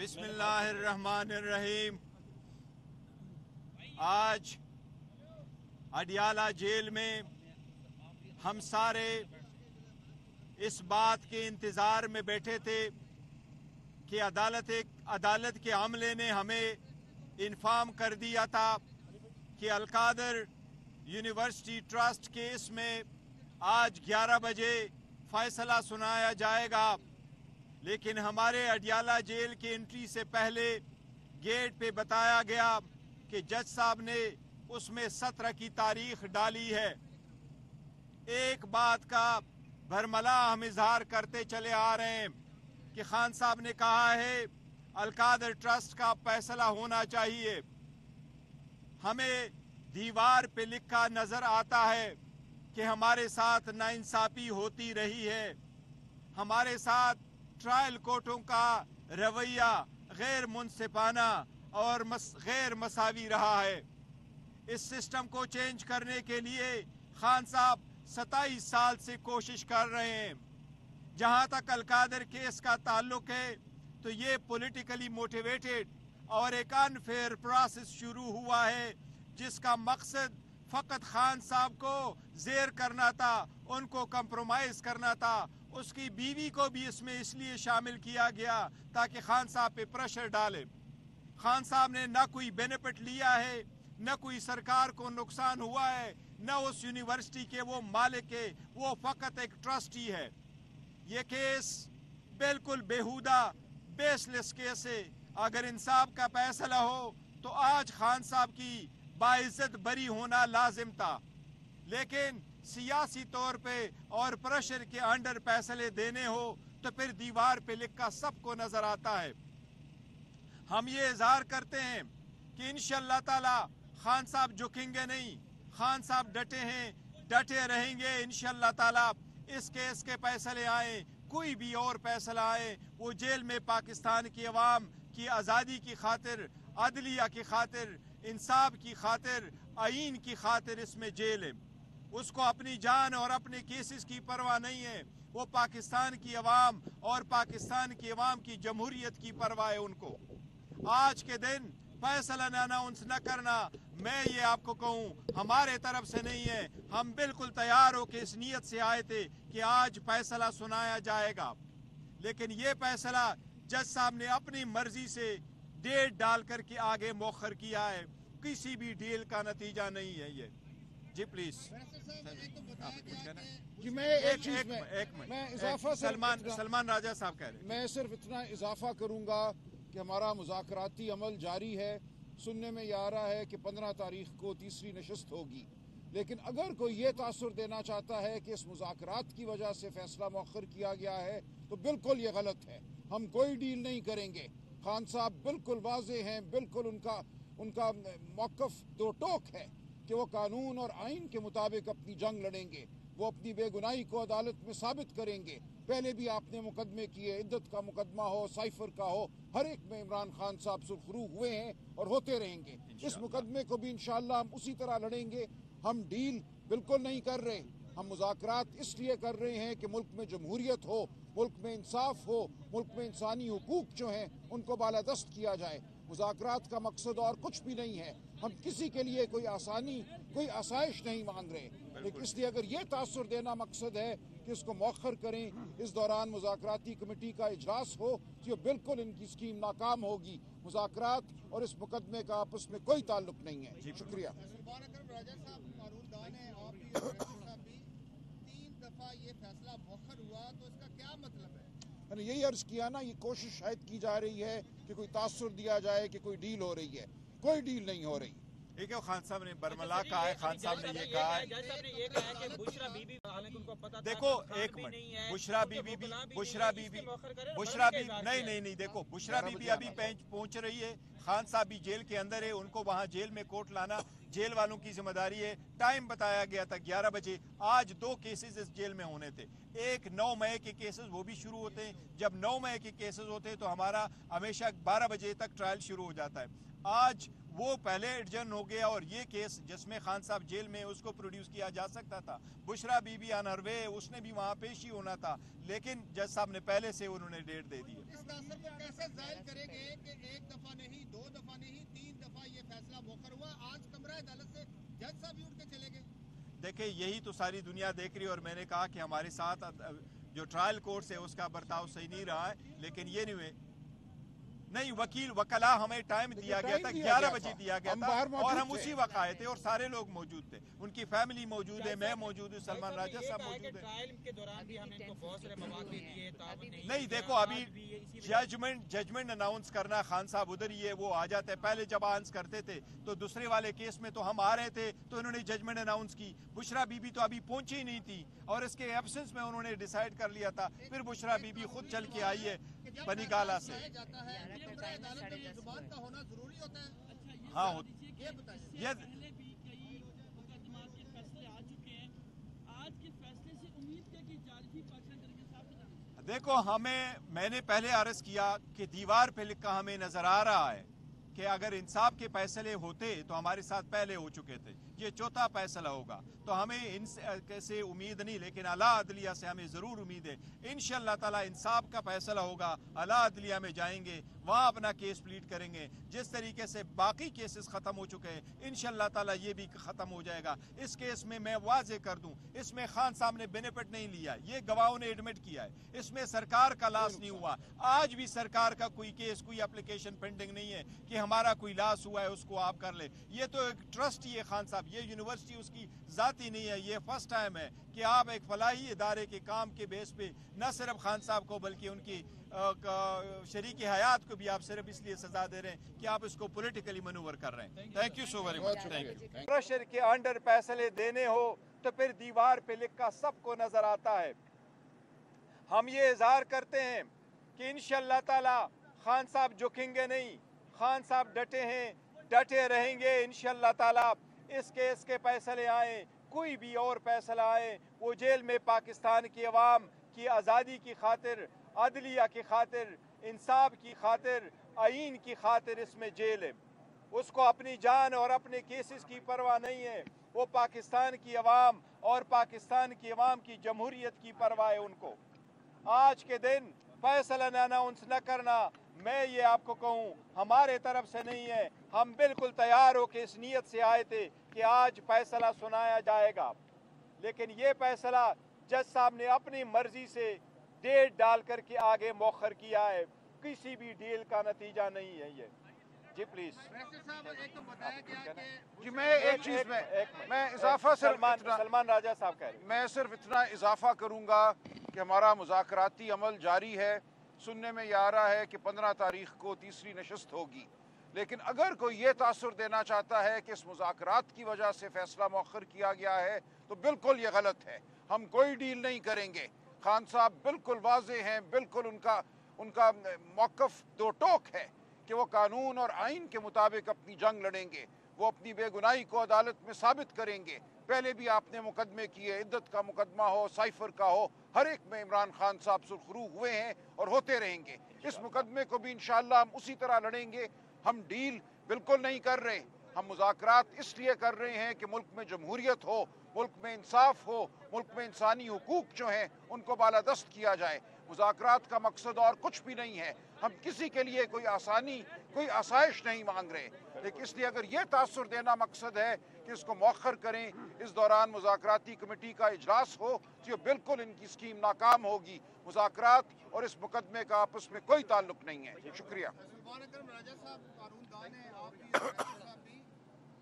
बिस्मिल्लाहिर्रहमानिर्रहीम। आज अडियाला जेल में हम सारे इस बात के इंतज़ार में बैठे थे कि अदालत के अमले ने हमें इन्फॉर्म कर दिया था कि अलकादर यूनिवर्सिटी ट्रस्ट केस में आज 11 बजे फैसला सुनाया जाएगा। लेकिन हमारे अडियाला जेल की एंट्री से पहले गेट पे बताया गया कि जज साहब ने उसमें 17 की तारीख डाली है। एक बात का भरमला हम इजहार करते चले आ रहे हैं कि खान साहब ने कहा है अलकादर ट्रस्ट का फैसला होना चाहिए। हमें दीवार पे लिखा नजर आता है कि हमारे साथ नाइंसाफी होती रही है, हमारे साथ ट्रायल कोर्टों का रवैया गैर मुनसिफाना और गैर मसावी रहा है। इस सिस्टम को चेंज करने के लिए खान साहब 27 साल से कोशिश कर रहे हैं। जहां तक अलकादर केस का ताल्लुक है तो ये पॉलिटिकली मोटिवेटेड और एक अनफेयर प्रोसेस शुरू हुआ है जिसका मकसद फकत खान साहब को जेर करना था, उनको कंप्रोमाइज करना था। उसकी बीवी को भी इसमें इसलिए शामिल किया गया ताकि खान साहब पे प्रेशर डाले। खान साहब ने न कोई बेनिफिट लिया है, न कोई सरकार को नुकसान हुआ है, न उस यूनिवर्सिटी के वो मालिक है, वो फकत एक ट्रस्टी है। ये केस बिल्कुल बेहुदा बेसलेस केस है। अगर इंसाफ का फैसला हो तो आज खान साहब की बाइज्जत बरी होना लाजिम था, लेकिन सियासी तौर पे और प्रेशर के अंडर फैसले देने हो तो फिर दीवार पे लिखा सबको नजर आता है। हम ये इजहार करते हैं कि इंशाअल्लाह ताला खान साहब झुकेंगे नहीं, खान साहब डटे हैं, डटे रहेंगे। इंशाअल्लाह ताला इस केस के फैसले आए, कोई भी और फैसला आए, वो जेल में पाकिस्तान की अवाम की आज़ादी की खातिर, अदलिया की खातिर, इंसाफ की खातिर, आईन की खातिर इसमें जेल है। उसको अपनी जान और अपने केसेस की परवाह नहीं है। वो पाकिस्तान की अवाम और पाकिस्तान की अवाम की जमहूरियत की परवाह है उनको। आज के दिन फैसला अनाउंस न करना, मैं ये आपको कहूँ, हमारे तरफ से नहीं है। हम बिल्कुल तैयार होकर इस नीयत से आए थे कि आज फैसला सुनाया जाएगा, लेकिन ये फैसला जज साहब ने अपनी मर्जी से डेट डाल करके आगे मौखर किया है। किसी भी डील का नतीजा नहीं है ये। जी प्लीज। जी मैं एक मिनट सलमान राजा साहब कह रहे हैं। मैं सिर्फ इतना इजाफा करूंगा कि हमारा मुज़ाकराती अमल जारी है। सुनने में ये आ रहा है कि 15 तारीख को तीसरी नशस्त होगी, लेकिन अगर कोई ये तासुर देना चाहता है कि इस मुज़ाकरात की वजह से फैसला मौखर किया गया है तो बिल्कुल ये गलत है। हम कोई डील नहीं करेंगे। खान साहब बिल्कुल वाजे हैं, बिल्कुल उनका मौक़िफ़ दो टोक है कि वो कानून और आइन के मुताबिक अपनी जंग लड़ेंगे। वो अपनी बेगुनाही को अदालत में साबित करेंगे। पहले भी आपने मुकदमे किए, इद्दत का मुकदमा हो, साइफर का हो, हर एक में इमरान खान साहब सुरखरू हुए हैं और होते रहेंगे। इस मुकदमे को भी इंशाअल्लाह हम उसी तरह लड़ेंगे। हम डील बिल्कुल नहीं कर रहे, हम मुज़ाकरात इसलिए कर रहे हैं कि मुल्क में जमहूरियत हो, मुल्क में इंसाफ हो, मुल्क में इंसानी हुकूक जो हैं उनको बालादस्त किया जाए। मुज़ाकरात का मकसद और कुछ भी नहीं है। हम किसी के लिए कोई आसानी, कोई आसाइश नहीं मांग रहे, लेकिन इसलिए अगर ये तासुर देना मकसद है कि इसको मौखर करें, इस दौरान मुज़ाकराती कमेटी का इजलास हो, तो बिल्कुल इनकी स्कीम नाकाम होगी। मुज़ाकरात और इस मुकदमे का आपस में कोई ताल्लुक नहीं है। शुक्रिया। मैंने यही अर्ज किया ना, ये कोशिश शायद की जा रही है कि कोई तासुर दिया जाए कि कोई डील हो रही है। कोई डील नहीं हो रही। ठीक है, खान साहब ने बरमला कहा है, खान साहब ने ये कहा है। देखो एक मिनट, बुशरा बीबी नहीं, देखो बुशरा बीबी अभी पहुंच रही है। खान साहब भी जेल के अंदर है, उनको वहां जेल में कोर्ट लाना जेल वालों की जिम्मेदारी है। टाइम बताया गया था 11 बजे। आज 2 केसेस इस जेल में होने थे। एक 9 मई के केसेस वो भी शुरू होते हैं। जब 9 मई के केसेस होते हैं तो हमारा हमेशा 12 बजे तक ट्रायल शुरू हो जाता है। आज वो पहले एडजर्न हो गया और ये केस जिसमें खान साहब जेल में, उसको प्रोड्यूस किया जा सकता था। बुशरा बीबी ऑन हर वे, उसने भी वहाँ पेश ही होना था, लेकिन जज साहब ने पहले से उन्होंने डेट दे दी। इस तासर को कैसे जाहिर करेंगे कि एक दफा नहीं, दो दफा नहीं, तीन दफा ये फैसला मौखर हुआ, आज कमरा अदालत से जज साहब भी उठ के चले गए। देखिए, यही तो सारी दुनिया देख रही है, और मैंने कहा कि हमारे साथ जो ट्रायल कोर्ट है उसका बर्ताव सही नहीं रहा है, लेकिन ये नहीं वकला हमें टाइम दिया गया था, 11 बजे दिया गया था, और हम उसी वक्त आए थे और सारे लोग मौजूद थे, उनकी फैमिली मौजूद है, मैं मौजूद हूँ, सलमान राजा साहब मौजूद है। ट्रायल के दौरान भी हमने इनको बहुत सारे मौके दिए, नहीं देखो, अभी जजमेंट अनाउंस करना, खान साहब उधर ही है, वो आ जाते हैं। पहले जब अनाउंस करते थे तो दूसरे वाले केस में तो हम आ रहे थे तो इन्होंने जजमेंट अनाउंस की। बुशरा बीबी तो अभी पहुंची ही नहीं थी और इसके एब्सेंस में उन्होंने डिसाइड कर लिया था। फिर बुशरा बीबी खुद चल के आई है बनीगाला से। जुबान का होना जरूरी होता है। हाँ, ये बताइए, ये देखो, मैंने पहले अर्ज किया कि दीवार पे लिखा हमें नजर आ रहा है कि अगर इंसाफ के फैसले होते तो हमारे साथ पहले हो चुके थे, ये चौथा फैसला होगा, तो हमें इनसे उम्मीद नहीं, लेकिन अला अदलिया से हमें ज़रूर उम्मीद है। इंशाअल्लाह ताला इंसाफ का फैसला होगा, अला अदलिया में जाएंगे, वहाँ अपना केस प्लीड करेंगे। जिस तरीके से बाकी केसेस ख़त्म हो चुके हैं, इंशाअल्लाह ताला ये भी ख़त्म हो जाएगा। इस केस में मैं वाजे कर दूँ, इसमें खान साहब ने बेनिफिट नहीं लिया, ये गवाहों ने एडमिट किया है, इसमें सरकार का लॉस नहीं हुआ। आज भी सरकार का कोई केस, कोई एप्लीकेशन पेंडिंग नहीं है कि हमारा कोई लॉस हुआ है उसको आप कर ले। ये तो एक ट्रस्ट ही है खान साहब, ये यूनिवर्सिटी उसकी जाती नहीं है। ये फर्स्ट टाइम है कि आप एक फलाही इदारे के काम के बेस पे न सिर्फ खान साहब को बल्कि उनकी शरीक हयात को भी आप सिर्फ इसलिए सजा दे रहे हैं कि आप इसको पॉलिटिकली मनूवर कर रहे हैं। Thank you so very much. Thank you. Pressure के अंडर फैसले देने हो तो फिर दीवार पे लिखा सबको नजर आता है। हम ये इजहार करते हैं कि इंशाअल्लाह ताला खान साहब झुकेंगे नहीं, खान साहब डटे हैं, डटे रहेंगे इंशाअल्लाह ताला। इस केस के फैसले आए, कोई भी और फैसला आए, वो जेल में पाकिस्तान की अवाम की आज़ादी की खातिर, अदलिया की खातिर, इंसाफ की खातिर, आईन की खातिर इसमें जेल है। उसको अपनी जान और अपने केसेस की परवाह नहीं है। वो पाकिस्तान की अवाम और पाकिस्तान की अवाम की जमहूरियत की परवाह है उनको। आज के दिन फैसला अनाउंस न करना, मैं ये आपको कहूँ, हमारे तरफ से नहीं है। हम बिल्कुल तैयार होकर इस नीयत से आए थे कि आज फैसला सुनाया जाएगा, लेकिन ये फैसला जज साहब ने अपनी मर्जी से डेट डाल करके आगे मौखर किया है। किसी भी डील का नतीजा नहीं है ये। जी प्लीज। एक तो बताया गया कि जी मैं एक चीज में मैं इजाफा सलमान राजा साहब कह रहे हैं। मैं सिर्फ इतना इजाफा करूंगा कि हमारा मुज़ाकराती अमल जारी है। सुनने में ये आ रहा है कि 15 तारीख को तीसरी नशस्त होगी, लेकिन अगर कोई ये तासुर देना चाहता है कि इस मुज़ाकरात की वजह से फैसला मौखर किया गया है तो बिल्कुल ये गलत है। हम कोई डील नहीं करेंगे। खान साहब बिल्कुल वाजे हैं, बिल्कुल उनका मौक़िफ़ दो टोक है कि वो कानून और आइन के मुताबिक अपनी जंग लड़ेंगे, वो अपनी बेगुनाही को अदालत में साबित करेंगे। पहले भी आपने मुकदमे किए, इद्दत का मुकदमा हो, साइफर का हो, हर एक में इमरान खान साहब सुरखरू हुए हैं और होते रहेंगे। इस मुकदमे को भी इंशाअल्लाह हम उसी तरह लड़ेंगे। हम डील बिल्कुल नहीं कर रहे, हम मुज़ाकरात इसलिए कर रहे हैं कि मुल्क में जमहूरियत हो, मुल्क में इंसाफ हो, मुल्क में इंसानी हुकूक जो हैं उनको बालादस्त किया जाए। मुज़ाकरात का मकसद और कुछ भी नहीं है। हम किसी के लिए कोई आसानी, कोई आसाइश नहीं मांग रहे, लेकिन इसलिए अगर ये तासुर देना मकसद है कि इसको मौखर करें, इस दौरान मुज़ाकराती कमेटी का इजलास हो, तो ये बिल्कुल इनकी स्कीम नाकाम होगी। मुज़ाकरात और इस मुकदमे का आपस में कोई ताल्लुक नहीं है। शुक्रिया। राजा साहब कानूनदान है, आप भी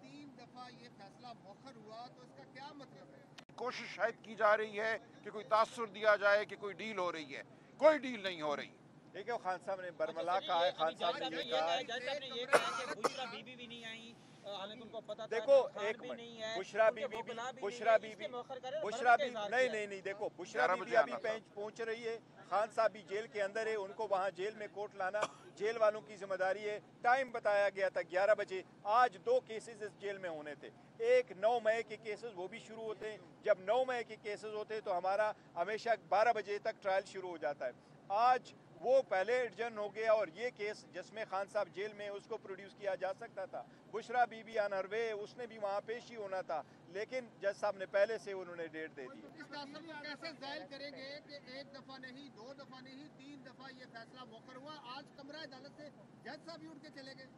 3 दफा ये फैसला मौखर हुआ, तो इसका क्या मतलब है? कोशिश शायद की जा रही है कि कोई तासुर दिया जाए कि कोई डील हो रही है। कोई डील नहीं हो रही। देखिए, खान साहब ने बरमला कहा है, खान साहब ने ये कहा है। जज साहब ने ये कहा है कि बुशरा बीबी भी नहीं आई, हालांकि उनको पता था देखो, खान एक भी नहीं है, बुशरा उनके बीबी वकीला भी बुशरा नहीं है, बीबी इसके मौखर करे, बुशरा भरम बीबी का इजहार नहीं किया। नहीं नहीं देखो, बुशरा 11 बीबी बजे अभी आना था। पहुंच रही है। खान साहब भी जेल के अंदर है, उनको वहां जेल में कोर्ट लाना जेल वालों की जिम्मेदारी है। टाइम बताया गया था 11 बजे। आज 2 केसेस इस जेल में होने थे। एक 9 मई के केसेस, वो भी शुरू होते हैं। जब 9 मई के केसेस होते हैं तो हमारा हमेशा 12 बजे तक ट्रायल शुरू हो जाता है। आज वो पहले एडजर्न हो गया और ये केस जिसमें खान साहब जेल में उसको प्रोड्यूस किया जा सकता था। बुशरा बीबी ऑन हर वे, उसने भी वहाँ पेश ही होना था, लेकिन जज साहब ने पहले से उन्होंने डेट दे दी। इस तासुर को कैसे जाहिर करेंगे कि एक दफा नहीं, दो दफा नहीं, तीन दफा ये फैसला मुकर हुआ, आज कमरा अदालत से जज साहब ही उठ के चले गए।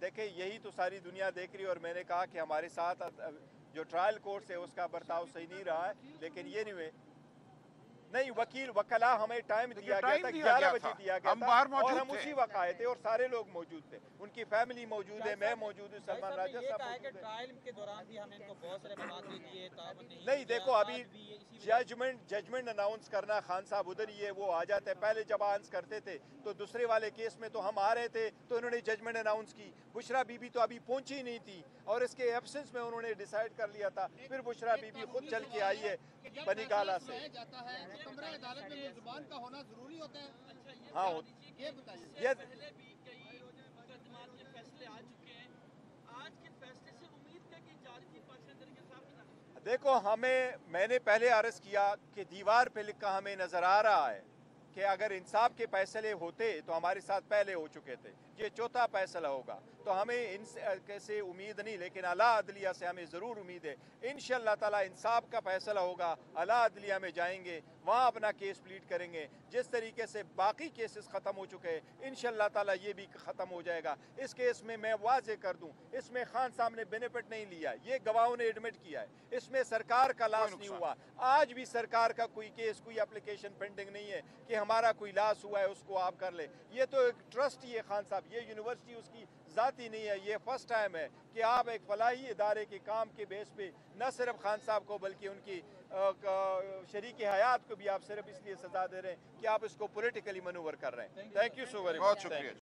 देखिए यही तो सारी दुनिया देख रही है, और मैंने कहा कि हमारे साथ जो ट्रायल कोर्ट है उसका बर्ताव सही नहीं रहा है, लेकिन ये नहीं वकील वकला हमें टाइम दिया गया था, 11 बजे दिया गया था और हम उसी वक्त आए थे और सारे लोग मौजूद थे, उनकी फैमिली मौजूद है, मैं मौजूद हूँ, सलमान राजा साहब मौजूद हैं। ट्रायल के दौरान भी हमने इनको बहुत सारे मौके दे दिए, नहीं देखो अभी जजमेंट अनाउंस करना, खान साहब उधर ही है, वो आ जाते हैं। पहले जब अनाउंस करते थे तो दूसरे वाले केस में तो हम आ रहे थे तो इन्होंने जजमेंट अनाउंस की, बुशरा बीबी तो अभी पहुंची नहीं थी और इसके एब्सेंस में उन्होंने डिसाइड कर लिया था। फिर बुशरा बीबी खुद चल के आई है बनीगाला से। जाता है तो कमरा अदालत में मुल्ज़मान का होना जरूरी होता है। हाँ ये बताइए। ये पहले भी कई मुकदमात के फैसले आ चुके हैं, आज के फैसले से उम्मीद है कि जारी की पार्षद तरीके साहब देखो मैंने पहले अर्ज किया कि दीवार पे लिखा हमें नजर आ रहा है कि अगर इंसाफ के फैसले होते तो हमारे साथ पहले हो चुके थे, ये चौथा फैसला होगा, तो हमें इनसे कैसे उम्मीद नहीं, लेकिन अला अदलिया से हमें ज़रूर उम्मीद है। इंशाअल्लाह ताला इंसाफ का फैसला होगा, अला अदलिया में जाएंगे, वहाँ अपना केस प्लीड करेंगे। जिस तरीके से बाकी केसेस ख़त्म हो चुके हैं इंशाअल्लाह ताला ये भी ख़त्म हो जाएगा। इस केस में मैं वाज़े कर दूँ, इसमें खान साहब ने बेनिफिट नहीं लिया, ये गवाहों ने एडमिट किया है, इसमें सरकार का लॉस नहीं हुआ। आज भी सरकार का कोई केस, कोई एप्लीकेशन पेंडिंग नहीं है कि हमारा कोई लॉस हुआ है उसको आप कर ले। ये तो एक ट्रस्ट ही है खान साहब, ये यूनिवर्सिटी उसकी ज़ाती नहीं है। ये फर्स्ट टाइम है कि आप एक फलाही इदारे के काम के बेस पे न सिर्फ खान साहब को बल्कि उनकी शरीक हयात को भी आप सिर्फ इसलिए सजा दे रहे हैं कि आप इसको पॉलिटिकली मनूवर कर रहे हैं। Thank you so very much. बहुत शुक्रिया।